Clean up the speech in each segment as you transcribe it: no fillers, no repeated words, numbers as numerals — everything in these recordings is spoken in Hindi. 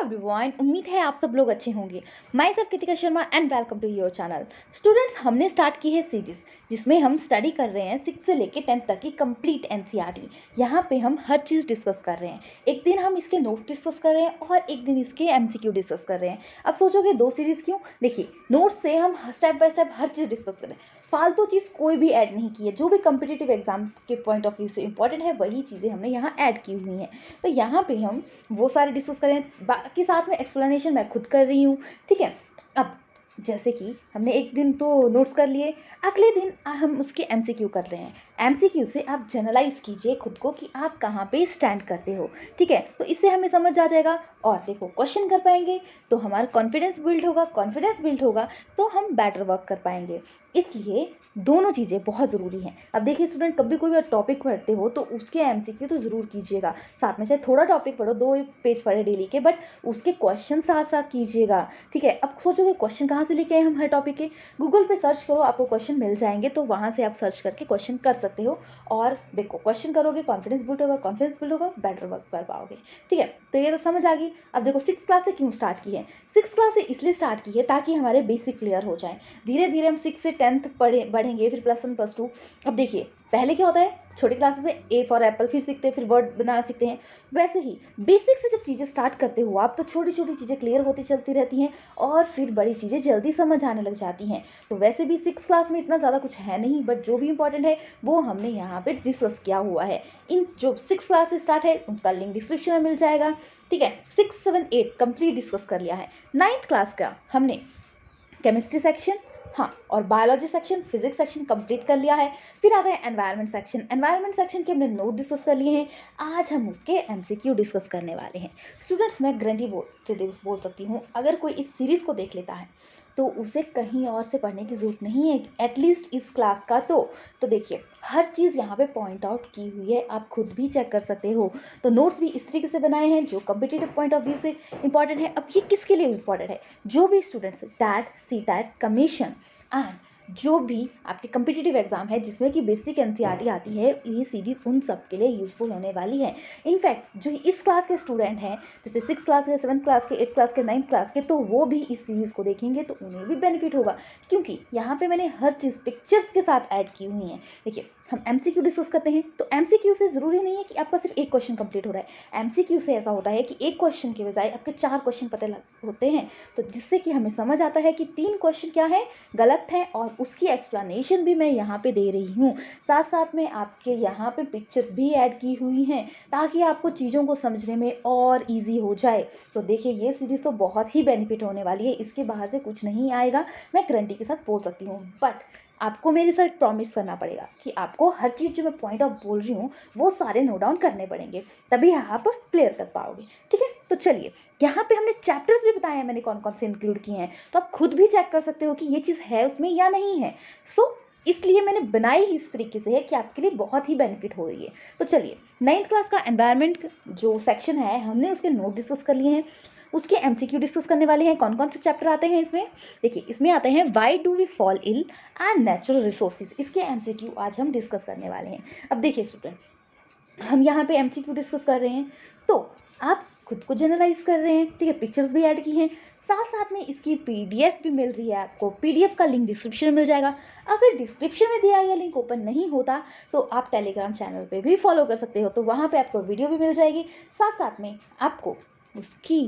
एवरीवन, उम्मीद है आप सब लोग अच्छे होंगे। My self Kritika Sharma and welcome to your channel. Students, हमने स्टार्ट की है सीरीज जिसमें हम स्टडी कर रहे हैं 6 से लेकर 10 तक की कंप्लीट एनसीईआरटी। यहाँ पे हम हर चीज़ डिस्कस कर रहे हैं। एक दिन हम इसके नोट डिस्कस कर रहे हैं और एक दिन इसके एमसीक्यू डिस्कस कर रहे हैं। अब सोचोगे दो सीरीज़ क्यों? देखिए, नोट्स से हम step by step her cheese discuss कर रहे हैं। फालतू चीज़ कोई भी ऐड नहीं की है। जो भी कम्पिटिटिव एग्जाम के पॉइंट ऑफ व्यू से इंपॉर्टेंट है वही चीज़ें हमने यहाँ ऐड की हुई हैं। तो यहाँ पे हम वो सारे डिस्कस करें, बाकी साथ में एक्सप्लेनेशन मैं खुद कर रही हूँ। ठीक है, अब जैसे कि हमने एक दिन तो नोट्स कर लिए, अगले दिन हम उसके एमसीक्यू कर रहे हैं। एमसीक्यू से आप जनरलाइज कीजिए खुद को कि आप कहाँ पे स्टैंड करते हो। ठीक है, तो इससे हमें समझ आ जाएगा और देखो क्वेश्चन कर पाएंगे तो हमारा कॉन्फिडेंस बिल्ड होगा, कॉन्फिडेंस बिल्ड होगा तो हम बेटर वर्क कर पाएंगे। इसलिए दोनों चीज़ें बहुत ज़रूरी हैं। अब देखिए स्टूडेंट, कभी कोई टॉपिक पढ़ते हो तो उसके एमसीक्यू तो ज़रूर कीजिएगा। साथ में चाहे थोड़ा टॉपिक पढ़ो, 2 पेज पढ़े डेली के, बट उसके क्वेश्चन साथ साथ कीजिएगा। ठीक है, अब सोचोगे क्वेश्चन कहाँ से लेके आए हम हर टॉपिक के? गूगल पे सर्च करो, आपको क्वेश्चन मिल जाएंगे, तो वहाँ से आप सर्च करके क्वेश्चन कर सकते हो। और देखो क्वेश्चन करोगे, कॉन्फिडेंस बिल्ड होगा, कॉन्फिडेंस बिल्ड होगा, बेटर वर्क कर पाओगे। ठीक है, तो ये तो समझ आ गई। अब देखो 6th क्लास से क्यों स्टार्ट की है? 6th क्लास से इसलिए स्टार्ट की है ताकि हमारे बेसिक क्लियर हो जाए। धीरे धीरे हम 6 से 10th बढ़ेंगे, फिर +1 +2। अब देखिए पहले क्या होता है, छोटी क्लासेस में ए फॉर एप्पल फिर सीखते हैं, फिर वर्ड बनाना सीखते हैं। वैसे ही बेसिक से जब चीज़ें स्टार्ट करते हो आप, तो छोटी छोटी चीज़ें क्लियर होती चलती रहती हैं और फिर बड़ी चीज़ें जल्दी समझ आने लग जाती हैं। तो वैसे भी 6th क्लास में इतना ज़्यादा कुछ है नहीं, बट जो भी इंपॉर्टेंट है वो हमने यहाँ पे डिस्कस किया हुआ है। इन जो 6th क्लास से स्टार्ट है उनका लिंक डिस्क्रिप्शन में मिल जाएगा। ठीक है, 6, 7, 8 कंप्लीट डिस्कस कर लिया है। 9th क्लास का हमने केमिस्ट्री सेक्शन, हाँ, और biology section, physics section complete कर लिया है। फिर आता है एनवायरनमेंट सेक्शन। एनवायरनमेंट सेक्शन के हमने नोट डिस्कस कर लिए हैं। आज हम उसके एमसीक्यू डिस्कस करने वाले हैं। स्टूडेंट्स, मैं गारंटी बोल सकती हूँ, अगर कोई इस सीरीज़ को देख लेता है तो उसे कहीं और से पढ़ने की ज़रूरत नहीं है, एटलीस्ट इस क्लास का। तो देखिए हर चीज़ यहाँ पे पॉइंट आउट की हुई है, आप खुद भी चेक कर सकते हो। तो नोट्स भी इस तरीके से बनाए हैं जो कम्पिटिटिव पॉइंट ऑफ व्यू से इंपॉर्टेंट है। अब ये किसके लिए इंपॉर्टेंट है? जो भी students TET, CTET, commission and जो भी आपके कम्पिटिटिव एग्जाम है जिसमें कि बेसिक एनसीईआरटी आती है, ये सीरीज उन सब के लिए यूजफुल होने वाली है। इनफैक्ट जो इस क्लास के स्टूडेंट हैं, जैसे 6th क्लास के, 7th क्लास के, 8th क्लास के, 9th क्लास के, तो वो भी इस सीरीज़ को देखेंगे तो उन्हें भी बेनिफिट होगा, क्योंकि यहाँ पे मैंने हर चीज़ पिक्चर्स के साथ ऐड की हुई हैं। देखिए, हम एमसीक्यू डिस्कस करते हैं तो एमसीक्यू से ज़रूरी नहीं है कि आपका सिर्फ एक क्वेश्चन कंप्लीट हो रहा है। एमसीक्यू से ऐसा होता है कि एक क्वेश्चन के बजाय आपके 4 क्वेश्चन पता होते हैं, तो जिससे कि हमें समझ आता है कि 3 क्वेश्चन क्या है, गलत है, और उसकी एक्सप्लेनेशन भी मैं यहाँ पे दे रही हूँ। साथ साथ में आपके यहाँ पे पिक्चर्स भी ऐड की हुई हैं ताकि आपको चीज़ों को समझने में और ईजी हो जाए। तो देखिए ये सीरीज़ तो बहुत ही बेनिफिट होने वाली है, इसके बाहर से कुछ नहीं आएगा, मैं गारंटी के साथ बोल सकती हूँ। बट आपको मेरे साथ प्रॉमिस करना पड़ेगा कि आपको हर चीज़ जो मैं पॉइंट आउट बोल रही हूँ वो सारे नोट डाउन करने पड़ेंगे, तभी आप क्लियर कर पाओगे। ठीक है, तो चलिए, यहाँ पे हमने चैप्टर्स भी बताए हैं मैंने कौन कौन से इंक्लूड किए हैं, तो आप खुद भी चेक कर सकते हो कि ये चीज़ है उसमें या नहीं है। इसलिए मैंने बनाई ही इस तरीके से है कि आपके लिए बहुत ही बेनिफिट हो रही है। तो चलिए, 9th क्लास का एनवायरनमेंट जो सेक्शन है हमने उसके नोट डिस्कस कर लिए हैं, उसके एमसीक्यू डिस्कस करने वाले हैं। कौन कौन से चैप्टर आते हैं इसमें? देखिए, इसमें आते हैं why do we fall ill and natural resources. इसके एमसीक्यू आज हम डिस्कस करने वाले हैं। अब देखिए स्टूडेंट, हम यहाँ पे एमसीक्यू डिस्कस कर रहे हैं तो आप खुद को जनरलाइज कर रहे हैं। ठीक है, पिक्चर्स भी ऐड की हैं, साथ साथ में इसकी पीडीएफ भी मिल रही है आपको। पीडीएफ का लिंक डिस्क्रिप्शन में मिल जाएगा। अगर डिस्क्रिप्शन में दिया गया लिंक ओपन नहीं होता तो आप टेलीग्राम चैनल पे भी फॉलो कर सकते हो, तो वहाँ पे आपको वीडियो भी मिल जाएगी, साथ साथ में आपको उसकी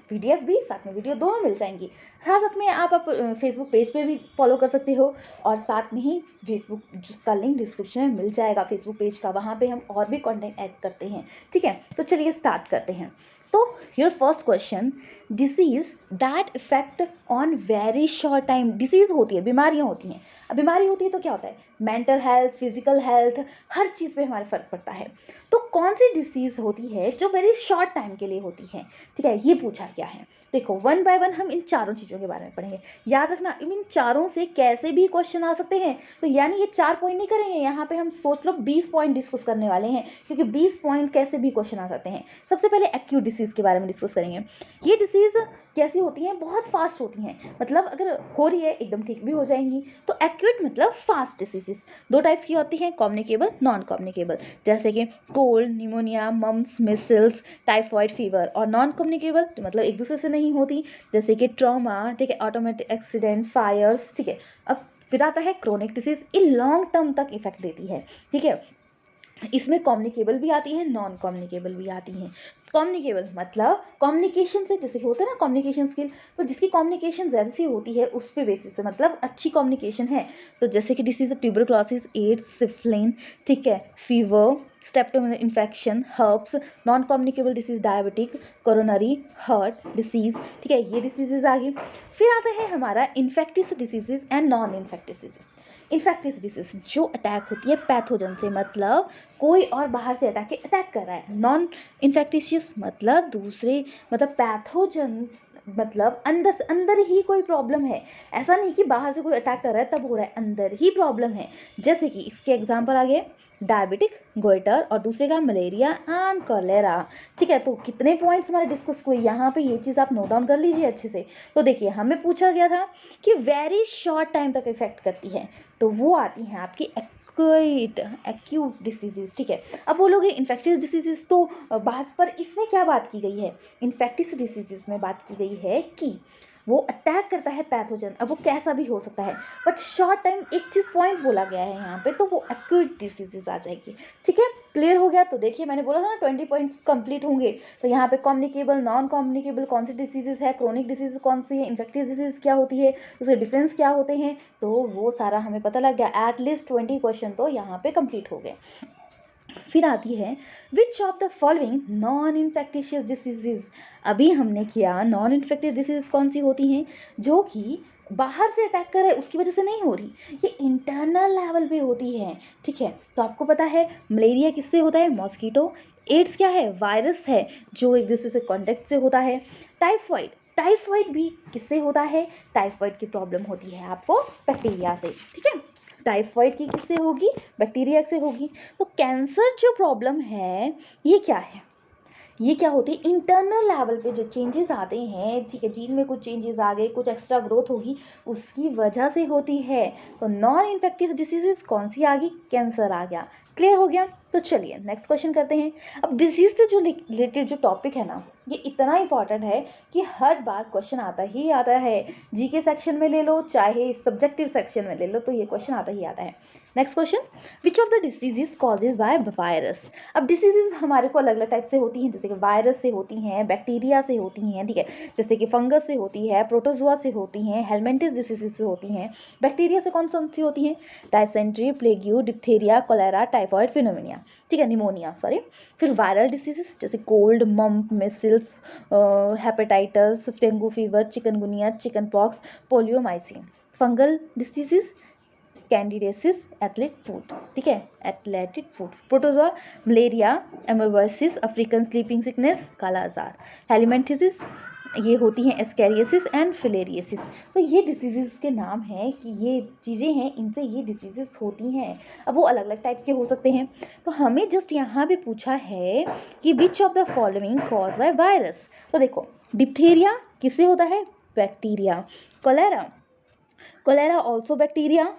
पीडीएफ भी, साथ में वीडियो, दोनों मिल जाएंगी। साथ में आप फेसबुक पेज पे भी फॉलो कर सकते हो, और साथ में ही फेसबुक जिसका लिंक डिस्क्रिप्शन में मिल जाएगा फेसबुक पेज का, वहाँ पे हम और भी कंटेंट ऐड करते हैं। ठीक है, तो चलिए स्टार्ट करते हैं। तो your first question, disease that effect on very short time. Disease होती है, बीमारियाँ होती हैं। अब बीमारी होती है तो क्या होता है, मेंटल हेल्थ, फिजिकल हेल्थ, हर चीज़ पे हमारे फर्क पड़ता है। तो कौन सी डिसीज़ होती है जो वेरी शॉर्ट टाइम के लिए होती है? ठीक है, ये पूछा गया है। देखो, 1 बाय 1 हम इन चारों चीज़ों के बारे में पढ़ेंगे। याद रखना, इन चारों से कैसे भी क्वेश्चन आ सकते हैं, तो यानी ये 4 पॉइंट नहीं करेंगे, यहाँ पे हम सोच लो 20 पॉइंट डिस्कस करने वाले हैं, क्योंकि 20 पॉइंट कैसे भी क्वेश्चन आ सकते हैं। सबसे पहले एक्यूट डिसीज डिसीज़ के बारे में डिस्कस करेंगे। ये डिसीज़ कैसी होती हैं, बहुत फास्ट होती हैं, मतलब अगर हो रही है एकदम ठीक भी हो जाएंगी। तो एक्यूट मतलब फास्ट डिसीजेस दो टाइप्स की होती हैं, कम्युनिकेबल, नॉन कम्युनिकेबल, जैसे कि cold, pneumonia, mumps, measles, typhoid fever. और नॉन कम्युनिकेबल मतलब एक दूसरे से नहीं होती, जैसे कि ट्रॉमा, ठीक है, ऑटोमेटिक एक्सीडेंट, फायर्स, ठीक है। अब फिर आता है क्रोनिक डिसीज, ये लॉन्ग टर्म तक इफेक्ट देती है, ठीक है। इसमें कम्युनिकेबल भी आती है, नॉन कम्युनिकेबल भी आती हैं। कम्युनिकेबल मतलब कम्युनिकेशन से, जैसे होता है ना कम्युनिकेशन स्किल, तो जिसकी कम्युनिकेशन ज़्यादा सी होती है उस पे बेसिस से, मतलब अच्छी कम्युनिकेशन है। तो जैसे कि डिसीज ट्यूबरक्लोसिस, एड्स, सिफिलिन, ठीक है, फीवर, स्टेप्टोमेटल infection, herpes. Non communicable disease diabetic, coronary, heart disease, ठीक है, ये डिसीजेज आ गई। फिर आता है हमारा infectious diseases and non infectious disease. Infectious disease जो अटैक होती है पैथोजन से, मतलब कोई और बाहर से अटैक कर रहा है। नॉन इन्फेक्टिशियस मतलब दूसरे, मतलब पैथोजन मतलब अंदर ही कोई प्रॉब्लम है, ऐसा नहीं कि बाहर से कोई अटैक कर रहा है तब हो रहा है, अंदर ही प्रॉब्लम है। जैसे कि इसके एग्जांपल आ गए डायबिटिक, गोइटर, और दूसरे का मलेरिया एंड कॉलेरा, ठीक है। तो कितने पॉइंट्स हमारे डिस्कस हुए यहाँ पे, ये चीज़ आप नोट डाउन कर लीजिए अच्छे से। तो देखिए हमें पूछा गया था कि वेरी शॉर्ट टाइम तक इफेक्ट करती है, तो वो आती हैं आपकी एक्यूट डिसीजेज, ठीक है। अब बोलोगे इन्फेक्टियस डिसीजेज तो बाहर, पर इसमें क्या बात की गई है, इन्फेक्टियस डिसीजेज में बात की गई है कि वो अटैक करता है पैथोजन, अब वो कैसा भी हो सकता है, बट शॉर्ट टाइम एक चीज़ पॉइंट बोला गया है यहाँ पे, तो वो एक्यूट डिसीजेज आ जाएगी, ठीक है। क्लियर हो गया। तो देखिए मैंने बोला था ना 20 पॉइंट्स कंप्लीट होंगे, तो यहाँ पे कम्युनिकेबल, नॉन कम्युनिकेबल कौन सी डिसीजेज है, क्रोनिक डिसीज कौन सी है, इन्फेक्टियस डिसीज क्या होती है, उसके डिफरेंस क्या होते हैं, तो वो सारा हमें पता लग गया। एटलीस्ट 20 क्वेश्चन तो यहाँ पे कंप्लीट हो गए। फिर आती है which of the following non infectious diseases. अभी हमने किया नॉन इन्फेक्टियस डिसीज कौन सी होती हैं, जो कि बाहर से अटैक कर रहा है उसकी वजह से नहीं हो रही, ये इंटरनल लेवल पे होती है, ठीक है। तो आपको पता है मलेरिया किससे होता है, मॉस्किटो। एड्स क्या है, वायरस है जो एक दूसरे से कॉन्टेक्ट से होता है। टाइफॉइड, टाइफॉइड भी किससे होता है, टाइफॉइड की प्रॉब्लम होती है आपको बैक्टीरिया से, ठीक है। टाइफॉइड की किससे होगी, बैक्टीरिया से होगी। तो कैंसर जो प्रॉब्लम है ये क्या है, ये क्या होती है, इंटरनल लेवल पे जो चेंजेस आते हैं, ठीक है, जीन में कुछ चेंजेस आ गए, कुछ एक्स्ट्रा ग्रोथ होगी, उसकी वजह से होती है। तो नॉन इन्फेक्टियस डिसीजेज कौन सी आ गई, कैंसर आ गया। क्लियर हो गया। तो चलिए नेक्स्ट क्वेश्चन करते हैं। अब डिसीज से जो रिलेटेड जो टॉपिक है ना, ये इतना इंपॉर्टेंट है कि हर बार क्वेश्चन आता ही आता है, जीके सेक्शन में ले लो चाहे सब्जेक्टिव सेक्शन में ले लो, तो ये क्वेश्चन आता ही आता है। Next question, which of the diseases causes by virus. अब डिसीजेज हमारे को अलग अलग टाइप से होती हैं, जैसे कि वायरस से होती हैं, बैक्टीरिया से होती हैं, ठीक है, जैसे कि फंगस से होती है, प्रोटोजोआ से होती हैं, हेलमेंटिस डिसीजेज से होती हैं। बैक्टीरिया से कौन सी होती हैं, dysentery, plague, diphtheria, cholera, typhoid, pneumonia, ठीक है, निमोनिया सॉरी। फिर वायरल डिसीजेस जैसे cold, mump, measles, hepatitis, dengue fever, chikungunya, chicken pox, poliomyelitis. Fungal diseases candidiasis, athlete foot, ठीक है, athletic foot, protozoa, malaria, amoebiasis, African sleeping sickness, kala azar. हेलमेंथिसिस ये होती हैं एस्कैरियोसिस एंड फिलेरियोसिस। तो ये डिसीजेस के नाम हैं कि ये चीज़ें हैं, इनसे ये डिसीजेस होती हैं। अब वो अलग अलग टाइप के हो सकते हैं। तो हमें जस्ट यहाँ पे पूछा है कि which of the following cause by virus. तो देखो डिप्थेरिया किससे होता है, bacteria. Cholera, cholera also bacteria.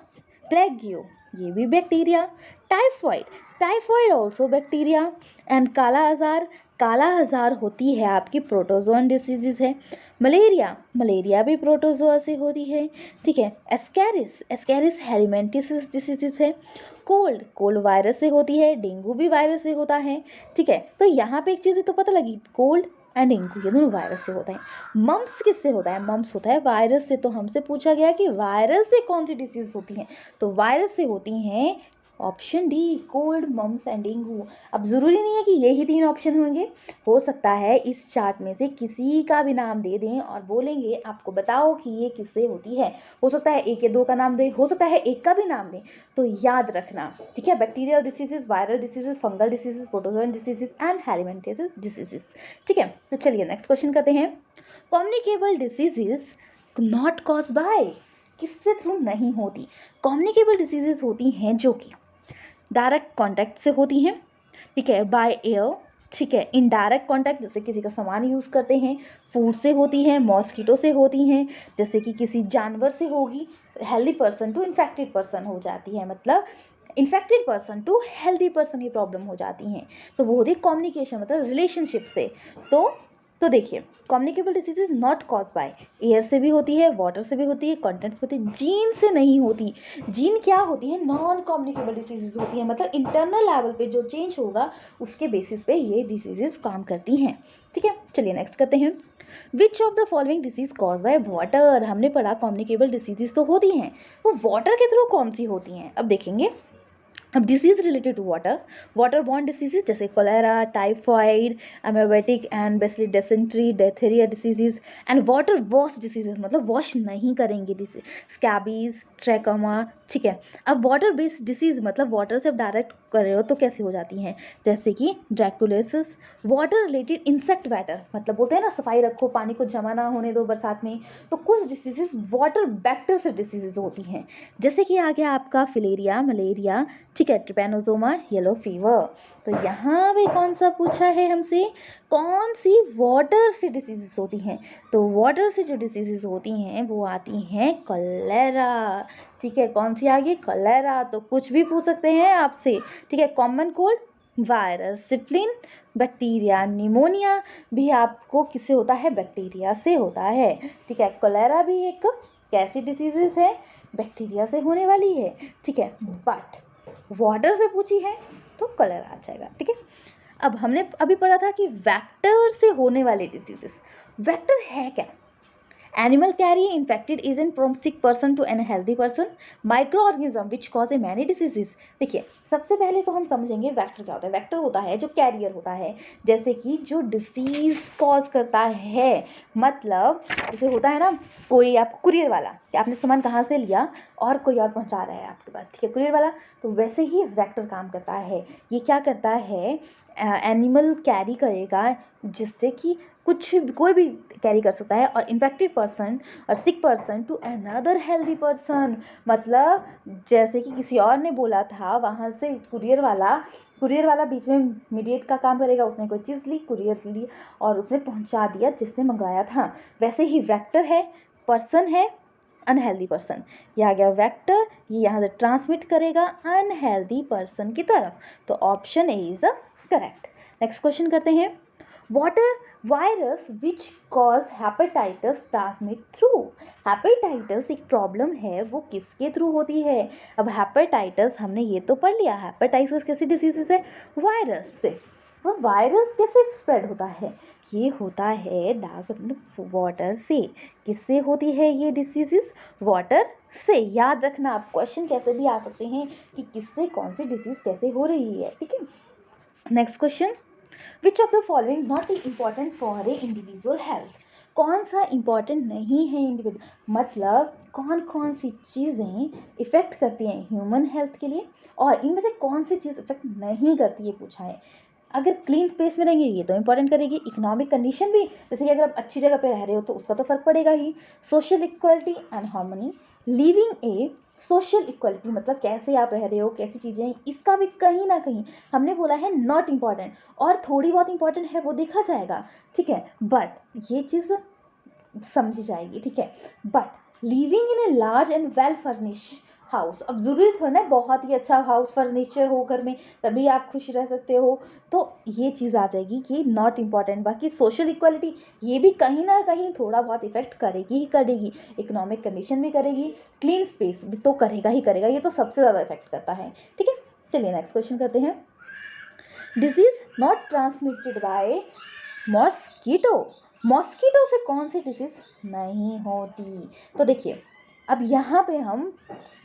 Plague ये भी bacteria. Typhoid, typhoid also bacteria. And kala azar, kala azar होती है आपकी प्रोटोजोन डिसीजेज है। मलेरिया, मलेरिया भी प्रोटोजोआ से होती है, ठीक है। एस्कैरिस, एस्कैरिस हेलमेंथिस डिसीजेज है। कोल्ड, कोल्ड वायरस से होती है, डेंगू भी वायरस से होता है, ठीक है। तो यहाँ पे एक चीज़ तो पता लगी, कोल्ड एंड डेंगू ये दोनों वायरस से होता है। मम्प्स किससे होता है, मम्प्स होता है वायरस से। तो हमसे पूछा गया कि वायरस से कौन सी डिसीज होती हैं, तो वायरस से होती हैं option D, cold, mumps and dengue. अब ज़रूरी नहीं है कि यही तीन ऑप्शन होंगे, हो सकता है इस चार्ट में से किसी का भी नाम दे दें और बोलेंगे आपको बताओ कि ये किससे होती है। हो सकता है एक या दो का नाम दें, हो सकता है एक का भी नाम दें। तो याद रखना, ठीक है, bacterial diseases, viral diseases, fungal diseases, protozoan diseases and helminths diseases, ठीक है। तो चलिए नेक्स्ट क्वेश्चन करते हैं। Communicable diseases not cause bye, किससे थ्रू नहीं होती। कम्युनिकेबल डिसीजेज होती हैं जो कि डायरेक्ट कॉन्टैक्ट से होती हैं, ठीक है, बाय एयर, ठीक है। इनडायरेक्ट कॉन्टैक्ट जैसे किसी का सामान यूज़ करते हैं, फूड से होती हैं, मॉस्किटो से होती हैं, जैसे कि किसी जानवर से होगी, healthy person to infected person हो जाती है, मतलब infected person to healthy person ये प्रॉब्लम हो जाती हैं। तो वो होती है कम्युनिकेशन मतलब रिलेशनशिप से। तो देखिए, communicable disease is not cause bye, air से भी होती है, वाटर से भी होती है, कंटेंट से होती है, जीन से नहीं होती। जीन क्या होती है? नॉन कम्युनिकेबल डिसीजेज होती है, मतलब इंटरनल लेवल पे जो चेंज होगा उसके बेसिस पे ये डिसीजेज काम करती हैं। ठीक है, चलिए नेक्स्ट करते हैं। विच of the following disease cause by water? हमने पढ़ा कम्युनिकेबल डिसीजेज तो होती हैं, वो वाटर के थ्रू कौन सी होती हैं? अब देखेंगे। अब disease related to water borne diseases जैसे cholera, typhoid, amoebic and bacillus dysentery, diphtheria diseases and water wash diseases, मतलब वॉश नहीं करेंगे डिसीज, स्कैबीज, ट्रैकोमा। ठीक है। अब वाटर बेस्ड डिसीज मतलब वाटर से डायरेक्ट कर रहे हो तो कैसे हो जाती हैं? जैसे कि ड्रैकुलोसिस। वाटर रिलेटेड इंसेक्ट बैटर, मतलब बोलते हैं ना सफाई रखो, पानी को जमा ना होने दो बरसात में। तो कुछ डिसीजेज वाटर बैक्टर से डिसीजेज होती हैं, जैसे कि आ गया आपका फिलेरिया, मलेरिया, ठीक है, ट्रिपैनोसोमा, येलो फीवर। तो यहाँ पे कौन सा पूछा है हमसे? कौन सी वाटर से डिसीजेस होती हैं? तो वाटर से जो डिसीजेस होती हैं वो आती हैं कॉलेरा। ठीक है, कौन सी आ गई? कॉलेरा। तो कुछ भी पूछ सकते हैं आपसे। ठीक है, common cold, virus, syphilis, bacteria, pneumonia भी आपको किससे होता है? बैक्टीरिया से होता है। ठीक है, कॉलेरा भी एक कैसी डिसीजेस है? बैक्टीरिया से होने वाली है। ठीक है, बट वाटर से पूछी है तो कलर आ जाएगा। ठीक है, अब हमने अभी पढ़ा था कि वेक्टर से होने वाले डिसीजेस, वेक्टर है क्या? Animal carry infected agent from sick person to an healthy person, microorganism which cause many diseases। देखिए, सबसे पहले तो हम समझेंगे वेक्टर क्या होता है। वेक्टर होता है जो कैरियर होता है, जैसे कि जो डिसीज कॉज करता है, मतलब जैसे होता है ना कोई आप कुरियर वाला, कि आपने सामान कहाँ से लिया और कोई और पहुँचा रहा है आपके पास, ठीक है, कुरियर वाला। तो वैसे ही वेक्टर काम करता है। ये क्या करता है? एनिमल कैरी करेगा, जिससे कि कोई भी कैरी कर सकता है, और इन्फेक्टेड पर्सन और sick person to another healthy person, मतलब जैसे कि किसी और ने बोला था, वहाँ से कुरियर वाला बीच में मीडिएट का काम करेगा। उसने कोई चीज़ ली, कुरियर ली और उसने पहुँचा दिया जिसने मंगाया था। वैसे ही वेक्टर है, पर्सन है, अनहेल्दी पर्सन, ये आ गया वेक्टर, ये यहाँ से ट्रांसमिट करेगा अनहेल्दी पर्सन की तरफ। तो option A is the correct. Next question करते हैं। Water virus which cause hepatitis transmit through. Hepatitis एक प्रॉब्लम है, वो किसके थ्रू होती है? अब हेपेटाइटिस हमने ये तो पढ़ लिया, हेपेटाइटिस कैसी डिसीज है? वायरस से। वो वायरस कैसे स्प्रेड होता है? ये होता है डार्क वाटर से। किससे होती है ये डिसीजेस? वाटर से। याद रखना, आप क्वेश्चन कैसे भी आ सकते हैं कि किससे कौन सी डिसीज कैसे हो रही है। ठीक है, next question. Which of the following not important for a individual health? कौन सा इम्पॉर्टेंट नहीं है इंडिविजुअल, मतलब कौन कौन सी चीज़ें इफ़ेक्ट करती हैं ह्यूमन हेल्थ के लिए, और इनमें से कौन सी चीज़ इफेक्ट नहीं करती है, पूछा है। अगर क्लीन स्पेस में रहेंगे ये तो इंपॉर्टेंट करेगी, इकोनॉमिक कंडीशन भी, जैसे कि अगर आप अच्छी जगह पे रह रहे हो तो उसका तो फर्क पड़ेगा ही। Social equality and harmony, living a social equality, मतलब कैसे आप रह रहे हो, कैसी चीज़ें, इसका भी कहीं ना कहीं हमने बोला है नॉट इम्पॉर्टेंट, और थोड़ी बहुत इंपॉर्टेंट है वो देखा जाएगा। ठीक है, बट ये चीज़ समझी जाएगी। ठीक है, but living in a large and well furnish house, अब ज़रूरी थोड़ा ना बहुत ही अच्छा हाउस फर्नीचर हो घर में तभी आप खुश रह सकते हो, तो ये चीज़ आ जाएगी कि नॉट इम्पॉर्टेंट। बाकी सोशल इक्वालिटी ये भी कहीं ना कहीं थोड़ा बहुत इफेक्ट करेगी ही करेगी, इकोनॉमिक कंडीशन भी करेगी, क्लीन स्पेस भी तो करेगा ही करेगा, ये तो सबसे ज़्यादा इफेक्ट करता है। ठीक है, चलिए नेक्स्ट क्वेश्चन करते हैं। Disease not transmitted by mosquito, mosquito से कौन सी डिजीज नहीं होती? तो देखिए, अब यहाँ पे हम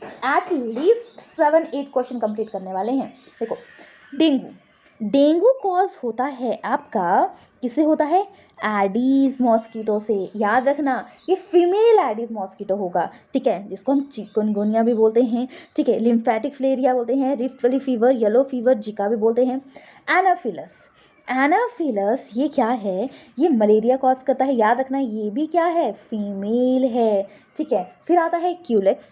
एट लीस्ट 7-8 क्वेश्चन कंप्लीट करने वाले हैं। देखो, डेंगू, डेंगू कॉज होता है आपका, किससे होता है? एडीज मॉस्कीटो से। याद रखना, ये फीमेल एडीज मॉस्कीटो होगा। ठीक है, जिसको हम चिकनगुनिया भी बोलते हैं। ठीक है, लिम्फेटिक फ्लेरिया बोलते हैं, rift valley fever, yellow fever, जिका भी बोलते हैं। एनाफिलस, एनाफिलस ये क्या है? ये मलेरिया कॉज करता है। याद रखना, ये भी क्या है? फीमेल है। ठीक है, फिर आता है क्यूलेक्स,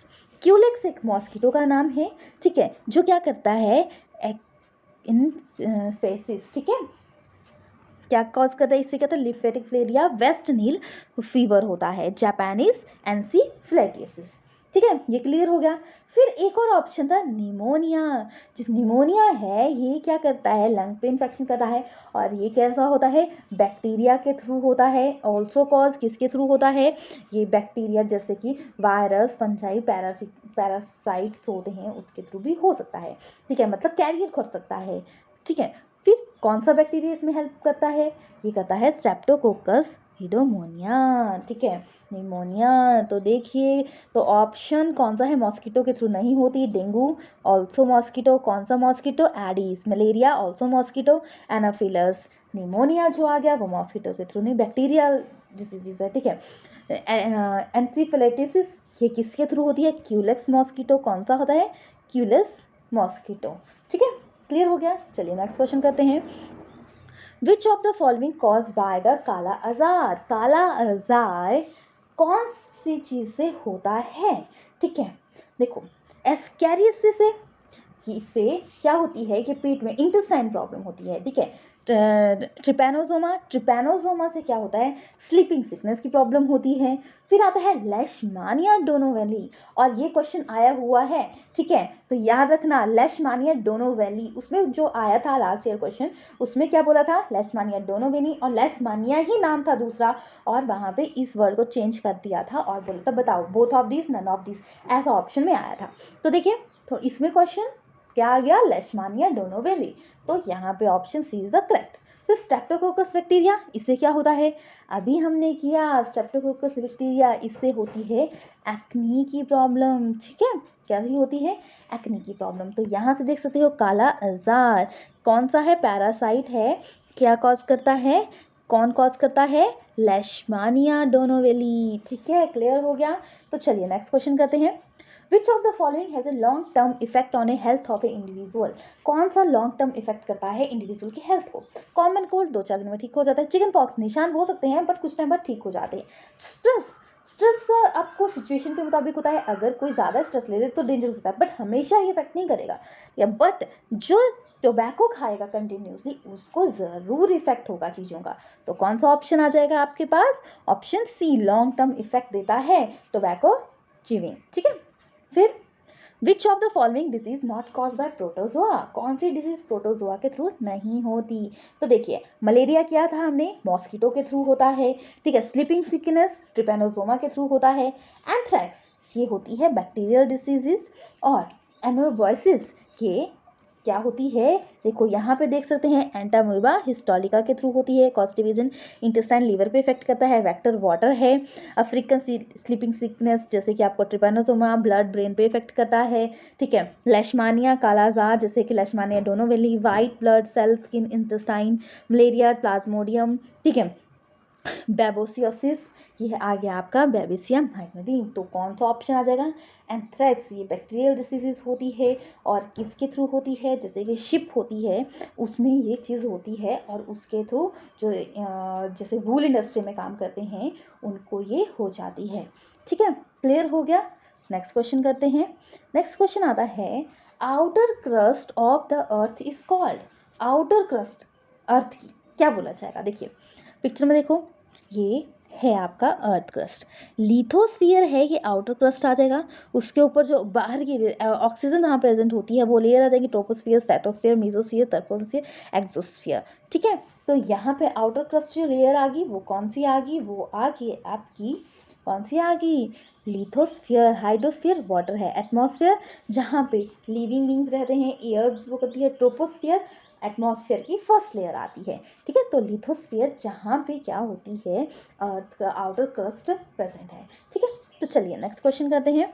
क्यूलेक्स एक मॉस्किटो का नाम है। ठीक है, जो क्या करता है? इन फेसिस, ठीक है, क्या कॉज करता है, इससे क्या होता है, लिम्फेटिक फ्लेरिया, वेस्ट नील फीवर होता है, जापानीज एनसीफ्लाइटिस। ठीक है, ये क्लियर हो गया। फिर एक और ऑप्शन था निमोनिया। जो निमोनिया है ये क्या करता है, लंग पे इन्फेक्शन करता है, और ये कैसा होता है, बैक्टीरिया के थ्रू होता है। ऑल्सो कॉज किसके थ्रू होता है, ये बैक्टीरिया जैसे कि वायरस, फंजाई, पैरासाइट्स होते हैं उसके थ्रू भी हो सकता है। ठीक है, मतलब कैरियर कर सकता है। ठीक है, फिर कौन सा बैक्टीरिया इसमें हेल्प करता है, ये करता है स्ट्रेप्टोकोकस हिडोमोनिया। ठीक है, निमोनिया तो देखिए, तो ऑप्शन कौन सा है, मॉस्किटो के थ्रू नहीं होती, डेंगू ऑल्सो मॉस्किटो, कौन सा mosquito, Aedes, malaria also mosquito, Anopheles. Pneumonia जो आ गया वो मॉस्किटो के थ्रू नहीं, बैक्टीरियल डिजीज है। ठीक है, एंसीफेलिटिस ये किसके थ्रू होती है, क्यूलेक्स मॉस्किटो, कौन सा होता है, क्यूलेक्स मॉस्किटो। ठीक है, क्लियर हो गया। चलिए नेक्स्ट क्वेश्चन करते हैं। विच of the following cause by the काला आजार, काला आजार कौन सी चीज से होता है। ठीक है, देखो एस्कैरियोसिस से, इससे क्या होती है कि पेट में इंटेस्टाइन प्रॉब्लम होती है। ठीक है, ट्रिपैनोसोमा, ट्रिपैनोसोमा से क्या होता है, स्लीपिंग सिकनेस की प्रॉब्लम होती है। फिर आता है लेशमानिया डोनोवेली, और ये क्वेश्चन आया हुआ है। ठीक है, तो याद रखना लेशमानिया डोनोवेली, उसमें जो आया था लास्ट ईयर क्वेश्चन, उसमें क्या बोला था, लेशमानिया डोनोवेली, और लेशमानिया ही नाम था दूसरा, और वहाँ पे इस वर्ड को चेंज कर दिया था और बोला था बताओ both of this, none of this, ऐसा ऑप्शन में आया था। तो देखिए, तो इसमें क्वेश्चन क्या आ गया, लेशमानिया डोनोवेली, तो यहाँ पे option C is the correct. फिर स्ट्रेप्टोकोकस बैक्टीरिया, इससे क्या होता है, अभी हमने किया, स्ट्रेप्टोकोकस बैक्टीरिया इससे होती है एक्नी की प्रॉब्लम। ठीक है, कैसी होती है, एक्नी की प्रॉब्लम। तो यहाँ से देख सकते हो काला आजार कौन सा है, पैरासाइट है, क्या कॉज करता है, कौन कॉज करता है, लेशमानिया डोनोवेली। ठीक है, क्लियर हो गया। तो चलिए नेक्स्ट क्वेश्चन करते हैं। विच of the following has a long term effect on A health of A individual, कौन सा लॉन्ग टर्म इफेक्ट करता है इंडिविजुअल की हेल्थ को। कॉमन कोल्ड 2-4 दिन में ठीक हो जाता है, चिकन पॉक्स निशान हो सकते हैं बट कुछ टाइम बाद ठीक हो जाते हैं। स्ट्रेस, स्ट्रेस आपको सिचुएशन के मुताबिक होता है, अगर कोई ज़्यादा स्ट्रेस ले ले तो डेंजरस होता है, बट हमेशा ये इफेक्ट नहीं करेगा। या बट जो टोबैको खाएगा कंटिन्यूसली उसको ज़रूर इफेक्ट होगा चीज़ों का। तो कौन सा ऑप्शन आ जाएगा आपके पास, option C long term effect देता है टोबैको च्यूइंग। ठीक है, फिर which of the following disease not cause by protozoa, कौन सी डिजीज प्रोटोजोआ के थ्रू नहीं होती। तो देखिए मलेरिया क्या था हमने, मॉस्किटो के थ्रू होता है। ठीक है, स्लीपिंग सिकनेस ट्रिपैनोसोमा के थ्रू होता है। एंथ्रैक्स ये होती है बैक्टीरियल डिसीजेस, और एमोबॉयसिस ये क्या होती है, देखो यहाँ पे देख सकते हैं एंटामोeba हिस्टोलिका के थ्रू होती है। कॉन्स्टिपेशन इंटेस्टाइन लीवर पे इफेक्ट करता है। वेक्टर वाटर है। अफ्रीकन स्लीपिंग सिकनेस जैसे कि आपको ट्रिपैनोसोमा ब्लड ब्रेन पे इफेक्ट करता है। ठीक है, लेशमानिया कालाजार जैसे कि leishmania donovani, white blood cell skin intestine, malaria plasmodium. ठीक है, बेबोसियोसिस ये आ गया आपका बेबिसियम माइग्रेटिंग। तो कौन सा ऑप्शन आ जाएगा, एंथ्रैक्स ये बैक्टीरियल डिसीजेस होती है, और किसके थ्रू होती है, जैसे कि शिप होती है उसमें ये चीज़ होती है, और उसके थ्रू जो जैसे वूल इंडस्ट्री में काम करते हैं उनको ये हो जाती है। ठीक है, क्लियर हो गया। नेक्स्ट क्वेश्चन करते हैं। नेक्स्ट क्वेश्चन आता है, outer crust of the earth is called, outer crust earth की क्या बोला जाएगा। देखिए पिक्चर में देखो, ये है आपका अर्थ क्रस्ट, लिथोस्फीयर है ये आउटर क्रस्ट आ जाएगा। उसके ऊपर जो बाहर की ऑक्सीजन जहाँ प्रेजेंट होती है वो लेयर आ जाएगी, troposphere, stratosphere, mesosphere, thermosphere, exosphere. ठीक है, तो यहाँ पे आउटर क्रस्ट जो लेयर आ गई वो कौन सी आ गई, वो आ गई आपकी, कौन सी आ गई, लिथोस्फीयर। हाइड्रोस्फीयर वाटर है, एटमॉस्फेयर जहाँ पे लिविंग बींग्स रहते हैं, एयर वो करती है, ट्रोपोस्फीयर एटमॉस्फेयर की फर्स्ट लेयर आती है। ठीक है, तो लिथोस्फीयर जहाँ पे क्या होती है, अर्थ का आउटर क्रस्ट प्रेजेंट है। ठीक है, तो चलिए नेक्स्ट क्वेश्चन करते हैं।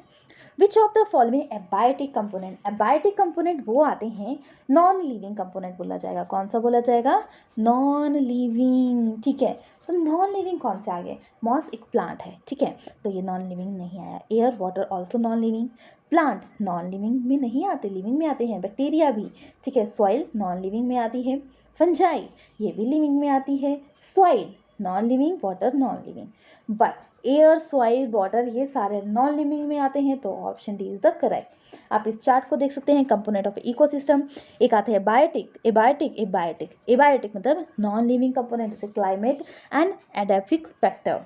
विच of the following abiotic component, abiotic component वो आते हैं, नॉन लिविंग कंपोनेंट बोला जाएगा। कौन सा बोला जाएगा, नॉन लिविंग। ठीक है, तो नॉन लिविंग कौन से आ गए, मॉस एक प्लांट है। ठीक है, तो ये नॉन लिविंग नहीं आया। Air water also non living, plant non living में नहीं आते, लिविंग में आते हैं, बैक्टीरिया भी। ठीक है, सॉइल नॉन लिविंग में आती है, फंजाई ये भी लिविंग में आती है, soil non living, water non living, but air, soil, water ये सारे नॉन लिविंग में आते हैं, तो option D is the correct. आप इस चार्ट को देख सकते हैं, कंपोनेंट ऑफ इकोसिस्टम। एक आते हैं बायोटिक, एबायोटिक, एबायोटिक। एबायोटिक मतलब नॉन लिविंग कंपोनेंट, जैसे climate and edaphic factor.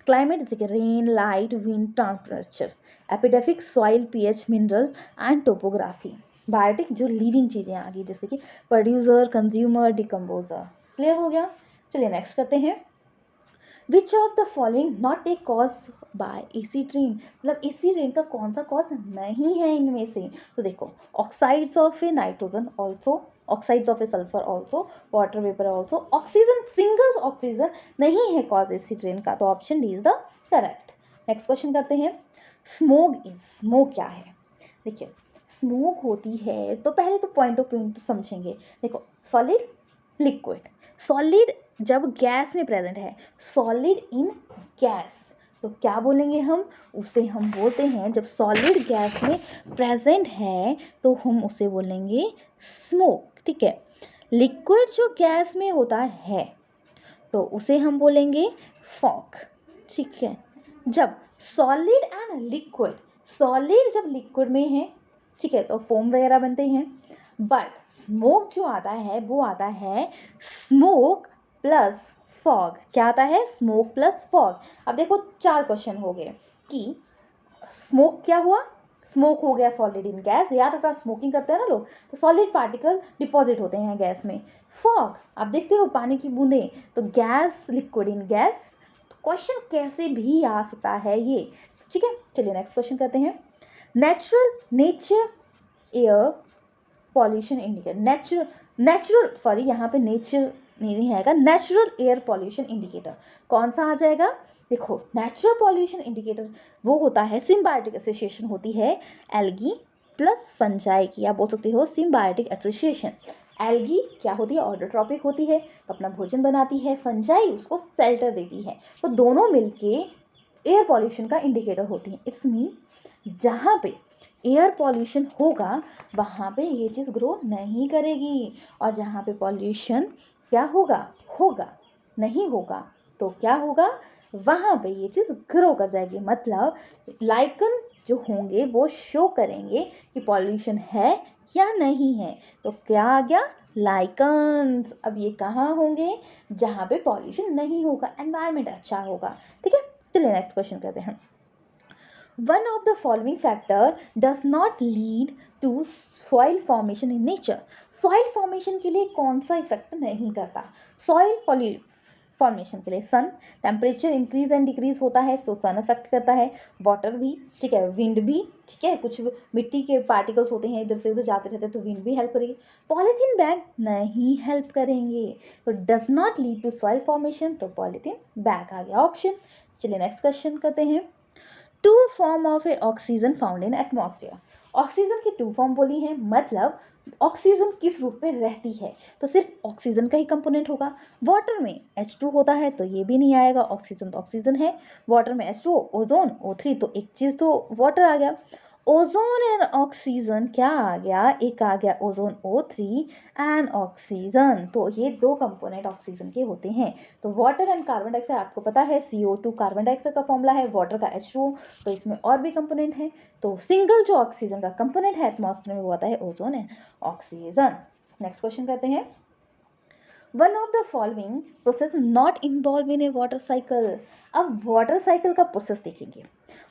Climate जैसे कि rain, light, wind, temperature. Edaphic soil, pH, mineral and topography. Biotic जो लिविंग चीज़ें आ गई, जैसे कि प्रोड्यूसर, कंज्यूमर, डिकम्पोजर। क्लियर हो गया? चलिए नेक्स्ट करते हैं। विच of the following not a cause by acid rain, मतलब एसिड रेन का कौन सा कॉज नहीं है इनमें से? तो देखो, oxides of A nitrogen also, oxides of A sulphur also, water vapour also, oxygen, single oxygen नहीं है कॉज एसिड रेन का, तो option D is the correct. Next question करते हैं। स्मोक इज, स्मोक क्या है? देखिए, स्मोक होती है, तो पहले तो पॉइंट ऑफ व्यू समझेंगे। देखो, सॉलिड, लिक्विड। सॉलिड जब गैस में प्रेजेंट है, सॉलिड इन गैस, तो क्या बोलेंगे हम? उसे हम बोलते हैं, जब सॉलिड गैस में प्रेजेंट है तो हम उसे बोलेंगे स्मोक, ठीक है। लिक्विड जो गैस में होता है तो उसे हम बोलेंगे फॉग, ठीक है। जब सॉलिड एंड लिक्विड, सॉलिड जब लिक्विड में है, ठीक है, तो फोम वगैरह बनते हैं, बट स्मोक जो आता है वो आता है स्मोक प्लस फॉग। क्या आता है? Smoke plus fog. अब देखो, 4 क्वेश्चन हो गए कि स्मोक क्या हुआ? स्मोक हो गया सॉलिड इन गैस, याद रखा, स्मोकिंग करते हैं ना लोग, तो सॉलिड पार्टिकल डिपॉजिट होते हैं गैस में। फॉग, आप देखते हो पानी की बूंदें, तो गैस, लिक्विड इन गैस। तो क्वेश्चन कैसे भी आ सकता है ये, ठीक है। चलिए नेक्स्ट क्वेश्चन करते हैं। Nature air pollution indicator, natural sorry, यहाँ पे नेचर नहीं आएगा, नेचुरल एयर पॉल्यूशन इंडिकेटर कौन सा आ जाएगा? देखो, नेचुरल पॉल्यूशन इंडिकेटर वो होता है, सिम्बायोटिक एसोसिएशन होती है एल्गी प्लस फंजाई की, आप बोल सकते हो सिम्बायोटिक एसोसिएशन। एल्गी क्या होती है? ऑटोट्रॉपिक होती है, तो अपना भोजन बनाती है, फंजाई उसको शेल्टर देती है, तो दोनों मिलके एयर पॉल्यूशन का इंडिकेटर होती है। इट्स मीन जहाँ पे एयर पॉल्यूशन होगा वहाँ पे ये चीज़ ग्रो नहीं करेगी, और जहाँ पे पॉल्यूशन क्या होगा नहीं होगा, तो क्या होगा? वहाँ पे ये चीज़ ग्रो कर जाएगी। मतलब लाइकन जो होंगे वो शो करेंगे कि पॉल्यूशन है या नहीं है, तो क्या आ गया? लाइकन्स। अब ये कहाँ होंगे? जहाँ पे पॉल्यूशन नहीं होगा, एनवायरनमेंट अच्छा होगा, ठीक है। चलिए नेक्स्ट क्वेश्चन करते हैं। One of the following factor does not lead to soil formation in nature. Soil formation के लिए कौन सा इफेक्ट नहीं करता? सॉइल फॉर्मेशन के लिए सन, टेम्परेचर इंक्रीज एंड डिक्रीज होता है, सो सन अफेक्ट करता है। वाटर भी, ठीक है, विंड भी, ठीक है, कुछ मिट्टी के पार्टिकल्स होते हैं इधर से उधर जाते रहते हैं, तो विंड भी हेल्प करेगी। पॉलीथीन बैग नहीं हेल्प करेंगे, तो does not lead to soil formation, तो पॉलीथीन बैग आ गया ऑप्शन। चलिए नेक्स्ट क्वेश्चन करते हैं। Two form of a oxygen found in atmosphere. Oxygen की 2 फॉर्म बोली है, मतलब ऑक्सीजन किस रूप में रहती है, तो सिर्फ ऑक्सीजन का ही कंपोनेंट होगा। वाटर में H2 होता है, तो ये भी नहीं आएगा, ऑक्सीजन तो ऑक्सीजन है। वाटर में H2, ओजोन, O3, तो एक चीज़ तो वाटर आ गया। ओजोन एंड ऑक्सीजन क्या आ गया? एक आ गया ओजोन O3 एंड ऑक्सीजन, तो ये 2 कंपोनेंट ऑक्सीजन के होते हैं। तो वाटर एंड कार्बन डाइऑक्साइड आपको पता है, CO2 कार्बन डाइऑक्साइड का फॉर्मूला है, वाटर का H2O, तो इसमें और भी कंपोनेंट हैं। तो सिंगल जो ऑक्सीजन का कंपोनेंट है एटमॉस्फेयर में वो आता है ozone and oxygen. Next question करते हैं। One of the following process not involve in A water cycle. अब वाटर साइकिल का प्रोसेस देखेंगे।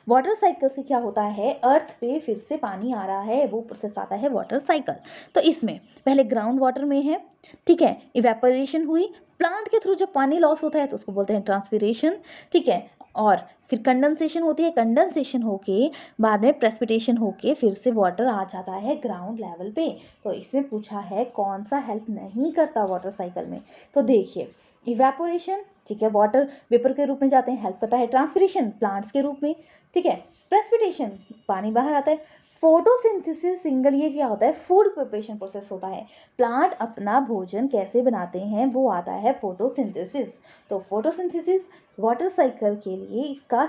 वाटर साइकिल से क्या होता है? अर्थ पे फिर से पानी आ रहा है, वो प्रोसेस आता है वाटर साइकिल। तो इसमें पहले ग्राउंड वाटर में है, ठीक है, इवेपोरेशन हुई, प्लांट के थ्रू जब पानी लॉस होता है तो उसको बोलते हैं ट्रांसपिरेशन, ठीक है, और फिर कंडेंसेशन होती है, कंडेंसेशन होके बाद में प्रेसिपिटेशन होके फिर से वाटर आ जाता है ग्राउंड लेवल पे। तो इसमें पूछा है कौन सा हेल्प नहीं करता वाटर साइकिल में, तो देखिए, इवेपोरेशन, ठीक है, वाटर वेपर के रूप में जाते हैं, हेल्प करता है। ट्रांसपिरेशन प्लांट्स के रूप में, ठीक है। प्रेसिपिटेशन पानी बाहर आता है। फोटोसिंथेसिस सिंगल, ये क्या होता है? फूड प्रिपरेशन प्रोसेस होता है। प्लांट अपना भोजन कैसे बनाते हैं वो आता है फोटोसिंथेसिस। तो फोटोसिंथेसिस वाटर साइकिल के लिए इसका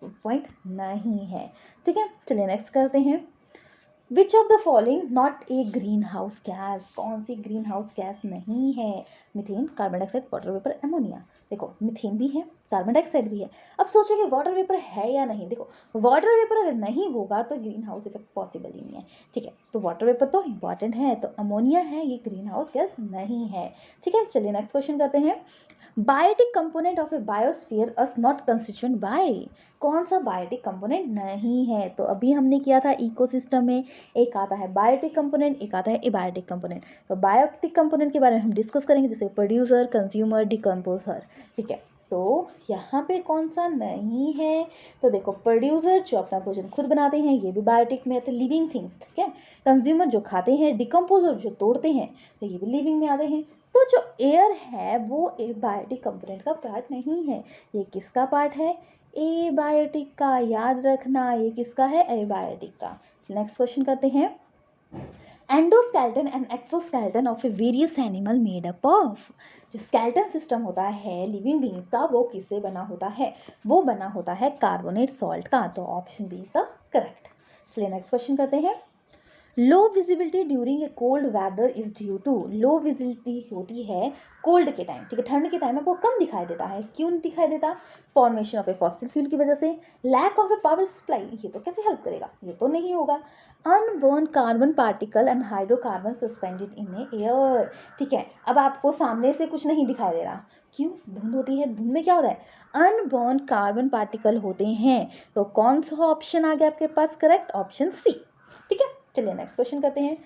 पॉइंट नहीं है, ठीक है। चलिए नेक्स्ट करते हैं। विच of the following not a green house gas, कौन सी ग्रीन हाउस गैस नहीं है? Methane, carbon dioxide, water vapour, ammonia. देखो मीथेन भी है, कार्बन डाइऑक्साइड भी है। अब सोचो कि वाटर वेपर है या नहीं। देखो वाटर वेपर अगर नहीं होगा तो ग्रीन हाउस इफेक्ट पॉसिबल ही नहीं है, ठीक है। तो वाटर वेपर तो इंपॉर्टेंट है, तो अमोनिया है, ये ग्रीन हाउस गैस नहीं है, ठीक है। चलिए नेक्स्ट क्वेश्चन करते हैं। Biotic component of a biosphere is not constituent by. कौन सा बायोटिक कंपोनेंट नहीं है? तो अभी हमने किया था इकोसिस्टम में, एक आता है बायोटिक कंपोनेंट, एक आता है एबायोटिक कंपोनेंट। तो बायोटिक कंपोनेंट के बारे में हम डिस्कस करेंगे, जैसे प्रोड्यूसर, कंज्यूमर, डिकम्पोजर, ठीक है। तो यहाँ पे कौन सा नहीं है? तो देखो प्रोड्यूसर जो अपना भोजन खुद बनाते हैं, ये भी बायोटिक में आते हैं, लिविंग थिंग्स, ठीक है। कंज्यूमर जो खाते हैं, डिकम्पोजर जो तोड़ते हैं, तो ये भी लिविंग में आते हैं। तो जो एयर है वो एबायोटिक कंपोनेंट का पार्ट नहीं है, ये किसका पार्ट है? एबायोटिक का। याद रखना ये किसका है? एबायोटिक का। नेक्स्ट क्वेश्चन करते हैं। Endoskeleton and exoskeleton of A various animal made up of. जो स्केलेटन सिस्टम होता है लिविंग बींग्स का, वो किससे बना होता है? वो बना होता है कार्बोनेट सॉल्ट का। तो option B is the correct. चलिए नेक्स्ट क्वेश्चन करते हैं। Low visibility during a cold weather is due to. Low visibility होती है कोल्ड के टाइम, ठीक है, ठंड के टाइम में वो कम दिखाई देता है। क्यों नहीं दिखाई देता? Formation of a fossil fuel की वजह से, lack of a power supply, ये तो कैसे हेल्प करेगा? ये तो नहीं होगा। Unburn carbon particle and hydrocarbon suspended in a air, ठीक है। अब आपको सामने से कुछ नहीं दिखाई दे रहा, क्यों? धुंध होती है, धुंध में क्या होता है? अनबर्न कार्बन पार्टिकल होते हैं। तो कौन सा ऑप्शन आ गया आपके पास? करेक्ट ऑप्शन सी, ठीक है। चलिए नेक्स्ट क्वेश्चन करते हैं।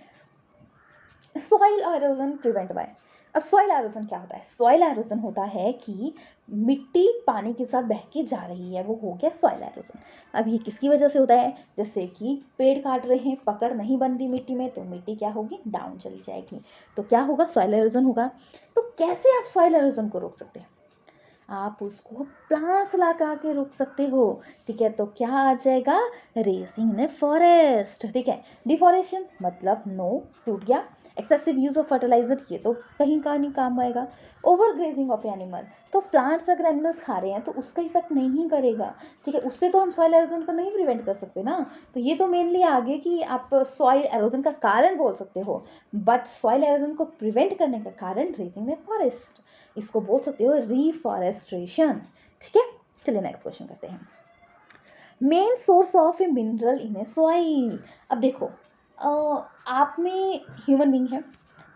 Soil erosion prevent by. अब सॉइल एरोजन क्या होता है? सॉइल एरोजन होता है कि मिट्टी पानी के साथ बह के जा रही है, वो हो गया सॉइल एरोजन। अब ये किसकी वजह से होता है? जैसे कि पेड़ काट रहे हैं, पकड़ नहीं बन रही मिट्टी में, तो मिट्टी क्या होगी? डाउन चली जाएगी, तो क्या होगा? सॉइल एरोजन होगा। तो कैसे आप सॉइल एरोजन को रोक सकते हैं? आप उसको प्लांट्स लगा के रोक सकते हो, ठीक है। तो क्या आ जाएगा? रेजिंग इन ए फॉरेस्ट, ठीक है। डिफॉरेस्टेशन मतलब नो, टूट गया। एक्सेसिव यूज ऑफ फर्टिलाइजर, ये तो कहीं का नहीं काम आएगा। ओवर ग्रेजिंग ऑफ एनिमल, तो प्लांट्स अगर एनिमल्स खा रहे हैं तो उसका इफेक्ट नहीं करेगा, ठीक है। उससे तो हम सॉइल एरोजन को नहीं प्रिवेंट कर सकते ना। तो ये तो मेनली आगे कि आप सॉइल एरोजन का कारण बोल सकते हो, बट सॉइल एरोजन को प्रिवेंट करने का कारण रेजिंग इन ए फॉरेस्ट, इसको बोल सकते हो रिफॉरेस्ट्रेशन, ठीक है। चलिए नेक्स्ट क्वेश्चन करते हैं। Main source of a mineral in A soil. अब देखो आप में ह्यूमन बीइंग है,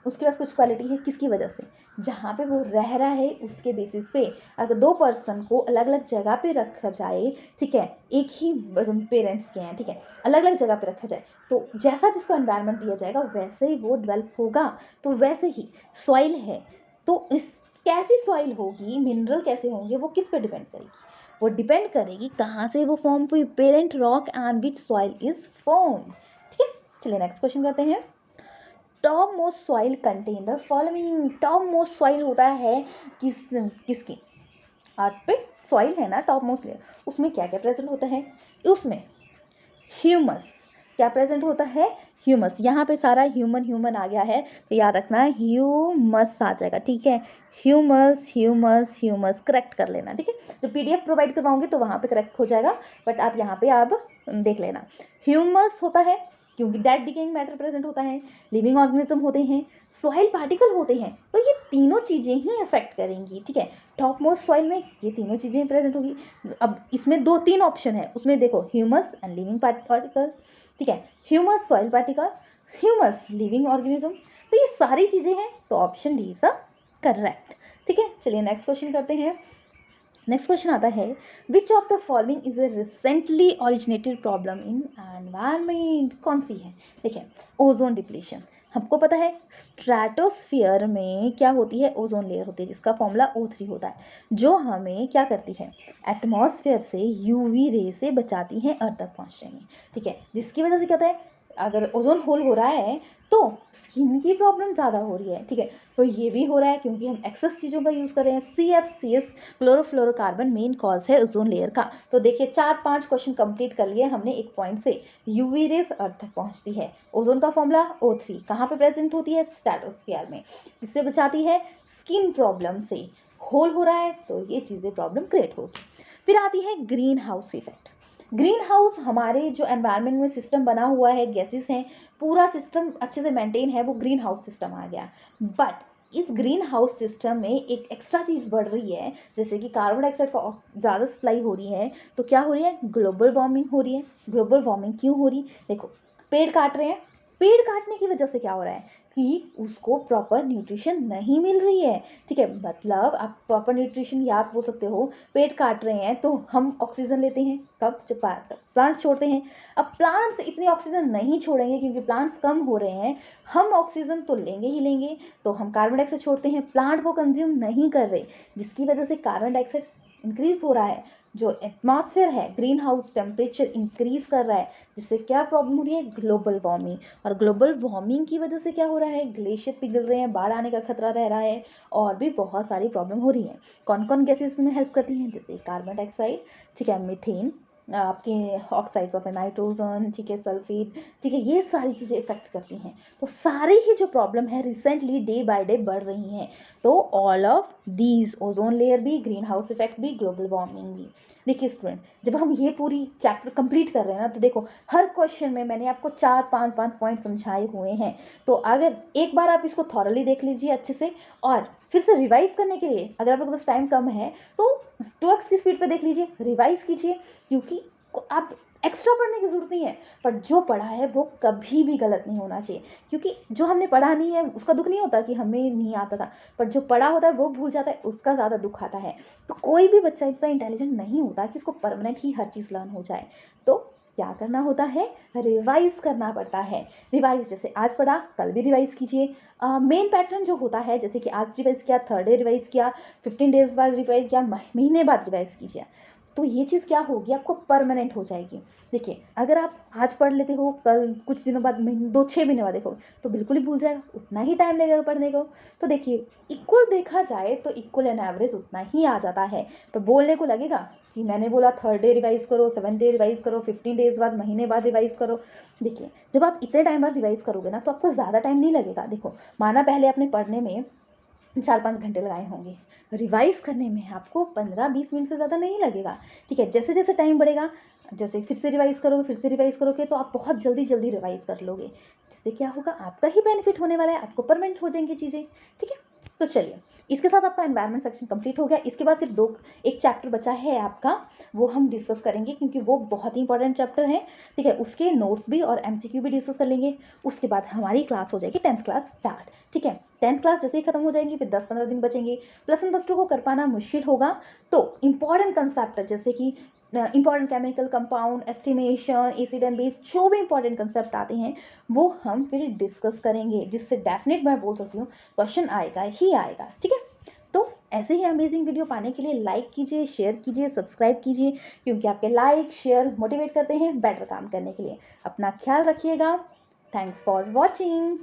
उसके पास कुछ क्वालिटी है, किसकी वजह से? जहाँ पे वो रह रहा है उसके बेसिस पे अगर दो पर्सन को अलग अलग जगह पे रखा जाए, ठीक है, एक ही पेरेंट्स के हैं, ठीक है, अलग अलग जगह पे रखा जाए, तो जैसा जिसको एनवायरनमेंट दिया जाएगा वैसे ही वो डेवलप होगा। तो वैसे ही सॉइल है, तो इस कैसी सॉइल होगी, मिनरल कैसे होंगे, वो किस पे डिपेंड करेगी? वो डिपेंड करेगी कहाँ से वो फॉर्म हुई, parent rock and which soil is form, ठीक है। चलिए नेक्स्ट क्वेश्चन करते हैं। Top most soil contain the following. Top most soil होता है किसकी? अर्थ पे सॉइल है ना टॉप मोस्ट लेयर, उसमें क्या क्या प्रेजेंट होता है? उसमें ह्यूमस क्या प्रेजेंट होता है? ह्यूमस। यहाँ पे सारा ह्यूमन आ गया है, तो याद रखना ह्यूमस आ जाएगा, ठीक है। ह्यूमस ह्यूमस ह्यूमस करेक्ट कर लेना, ठीक है। जो पीडीएफ प्रोवाइड करवाऊंगी तो वहाँ पे करेक्ट हो जाएगा, बट आप यहाँ पे आप देख लेना। ह्यूमस होता है क्योंकि डेड डिकेइंग मैटर प्रेजेंट होता है, लिविंग ऑर्गेनिज्म होते हैं, सॉइल पार्टिकल होते हैं, तो ये तीनों चीज़ें ही अफेक्ट करेंगी, ठीक है। टॉप मोस्ट सॉइल में ये तीनों चीज़ें प्रेजेंट होगी। अब इसमें दो तीन ऑप्शन है, उसमें देखो ह्यूमस एंड लिविंग पार्टिकल, ठीक है, humus soil particle, humus living organism, तो ये सारी चीज़ें हैं, तो option D is the correct, ठीक है। चलिए नेक्स्ट क्वेश्चन करते हैं। नेक्स्ट क्वेश्चन आता है, which of the following is a recently originated problem in environment. कौन सी है? देखिए ओजोन डिप्लीशन, हमको पता है स्ट्रेटोस्फियर में क्या होती है? ओजोन लेयर होती है, जिसका फॉर्मूला O3 होता है, जो हमें क्या करती है? एटमॉस्फेयर से यूवी रे से बचाती है अर्थ तक पहुंचने में, ठीक है। जिसकी वजह से क्या होता है, अगर ओजोन होल हो रहा है तो स्किन की प्रॉब्लम ज़्यादा हो रही है, ठीक है। तो ये भी हो रहा है क्योंकि हम एक्सेस चीज़ों का यूज़ कर रहे हैं। CFCs क्लोरोफ्लोरोकार्बन मेन कॉज है ओजोन लेयर का। तो देखिए 4-5 क्वेश्चन कंप्लीट कर लिए हमने एक पॉइंट से। यूवी रेस अर्थ तक पहुंचती है, ओजोन का फॉर्मूला O3 कहाँ पे प्रेजेंट होती है? स्ट्रेटोस्फियर में। किससे बचाती है? स्किन प्रॉब्लम से। होल हो रहा है तो ये चीज़ें प्रॉब्लम क्रिएट होगी। फिर आती है green house effect. Green house हमारे जो एनवायरनमेंट में सिस्टम बना हुआ है, गैसेस हैं, पूरा सिस्टम अच्छे से मेंटेन है, वो ग्रीन हाउस सिस्टम आ गया। बट इस ग्रीन हाउस सिस्टम में एक एक्स्ट्रा चीज़ बढ़ रही है, जैसे कि कार्बन डाइऑक्साइड का ज़्यादा सप्लाई हो रही है, तो क्या हो रही है, ग्लोबल वार्मिंग हो रही है। ग्लोबल वार्मिंग क्यों हो रही, देखो पेड़ काट रहे हैं, पेड़ काटने की वजह से क्या हो रहा है कि उसको प्रॉपर न्यूट्रिशन नहीं मिल रही है। ठीक है, मतलब आप प्रॉपर न्यूट्रिशन या आप बोल सकते हो पेड़ काट रहे हैं तो हम ऑक्सीजन लेते हैं कब, जब प्लांट्स छोड़ते हैं। अब प्लांट्स इतनी ऑक्सीजन नहीं छोड़ेंगे क्योंकि प्लांट्स कम हो रहे हैं, हम ऑक्सीजन तो लेंगे ही लेंगे, तो हम कार्बन डाइऑक्साइड छोड़ते हैं, प्लांट वो कंज्यूम नहीं कर रहे, जिसकी वजह से कार्बन डाइऑक्साइड इंक्रीज हो रहा है। जो एटमॉस्फेयर है, ग्रीन हाउस टेम्परेचर इंक्रीज कर रहा है, जिससे क्या प्रॉब्लम हो रही है, ग्लोबल वार्मिंग। और ग्लोबल वार्मिंग की वजह से क्या हो रहा है, ग्लेशियर पिघल रहे हैं, बाढ़ आने का खतरा रह रहा है, और भी बहुत सारी प्रॉब्लम हो रही है। कौन कौन गैसेस इसमें हेल्प करती हैं, जैसे कार्बन डाइऑक्साइड, ठीक है, मीथेन, आपके ऑक्साइड्स ऑफ नाइट्रोजन, ठीक है, सल्फेट, ठीक है, ये सारी चीज़ें इफेक्ट करती हैं। तो सारी ही जो प्रॉब्लम है रिसेंटली डे बाय डे बढ़ रही हैं। तो all of these, ozone layer भी, ग्रीन हाउस इफेक्ट भी, ग्लोबल वार्मिंग भी। देखिए स्टूडेंट, जब हम ये पूरी चैप्टर कंप्लीट कर रहे हैं ना, तो देखो हर क्वेश्चन में मैंने आपको 4-5 पॉइंट समझाए हुए हैं। तो अगर एक बार आप इसको थॉरली देख लीजिए अच्छे से, और फिर से रिवाइज करने के लिए अगर आपके पास टाइम कम है तो 2x की स्पीड पे देख लीजिए, रिवाइज कीजिए, क्योंकि आप एक्स्ट्रा पढ़ने की ज़रूरत नहीं है, पर जो पढ़ा है वो कभी भी गलत नहीं होना चाहिए। क्योंकि जो हमने पढ़ा नहीं है उसका दुख नहीं होता कि हमें नहीं आता था, पर जो पढ़ा होता है वो भूल जाता है, उसका ज़्यादा दुख आता है। तो कोई भी बच्चा इतना इंटेलिजेंट नहीं होता कि उसको परमानेंट ही हर चीज़ लर्न हो जाए। तो क्या करना होता है, रिवाइज करना पड़ता है। रिवाइज जैसे आज पढ़ा कल भी रिवाइज कीजिए। मेन पैटर्न जो होता है, जैसे कि आज रिवाइज किया, थर्ड डे रिवाइज किया, 15 डेज बाद रिवाइज किया, महीने बाद रिवाइज कीजिए, तो ये चीज़ क्या होगी, आपको परमानेंट हो जाएगी। देखिए अगर आप आज पढ़ लेते हो, कल कुछ दिनों बाद, 2-6 महीने बाद देखो तो बिल्कुल ही भूल जाएगा, उतना ही टाइम लगेगा पढ़ने को। तो देखिए इक्वल देखा जाए तो इक्वल एंड एवरेज उतना ही आ जाता है, पर बोलने को लगेगा कि मैंने बोला थर्ड डे रिवाइज करो, 7th डे रिवाइज करो, 15 डेज बाद, महीने बाद रिवाइज करो। देखिए जब आप इतने टाइम बाद रिवाइज करोगे ना तो आपको ज़्यादा टाइम नहीं लगेगा। देखो माना पहले आपने पढ़ने में 4-5 घंटे लगाए होंगे, रिवाइज करने में आपको 15-20 मिनट से ज़्यादा नहीं लगेगा। ठीक है, जैसे जैसे टाइम बढ़ेगा, जैसे फिर से रिवाइज करोगे, फिर से रिवाइज करोगे, तो आप बहुत जल्दी जल्दी रिवाइज कर लोगे, जिससे क्या होगा, आपका ही बेनिफिट होने वाला है, आपको परमानेंट हो जाएंगी चीज़ें। ठीक है, तो चलिए इसके साथ आपका एनवायरनमेंट सेक्शन कंप्लीट हो गया। इसके बाद सिर्फ एक चैप्टर बचा है आपका, वो हम डिस्कस करेंगे क्योंकि वो बहुत ही इंपॉर्टेंट चैप्टर है। ठीक है, उसके नोट्स भी और एमसीक्यू भी डिस्कस कर लेंगे। उसके बाद हमारी क्लास हो जाएगी 10th क्लास स्टार्ट। ठीक है, 10th क्लास जैसे ही खत्म हो जाएंगी, फिर 10-15 दिन बचेंगे, +1 +2 को कर पाना मुश्किल होगा। तो इंपॉर्टेंट कंसेप्ट जैसे कि important chemical compound, estimation, acid and base, जो भी इंपॉर्टेंट कंसेप्ट आते हैं वो हम फिर डिस्कस करेंगे, जिससे डेफिनेट मैं बोल सकती हूँ क्वेश्चन आएगा ही आएगा। ठीक है, तो ऐसे ही अमेजिंग वीडियो पाने के लिए लाइक कीजिए, शेयर कीजिए, सब्सक्राइब कीजिए, क्योंकि आपके लाइक शेयर मोटिवेट करते हैं बेटर काम करने के लिए। अपना ख्याल रखिएगा। Thanks for watching.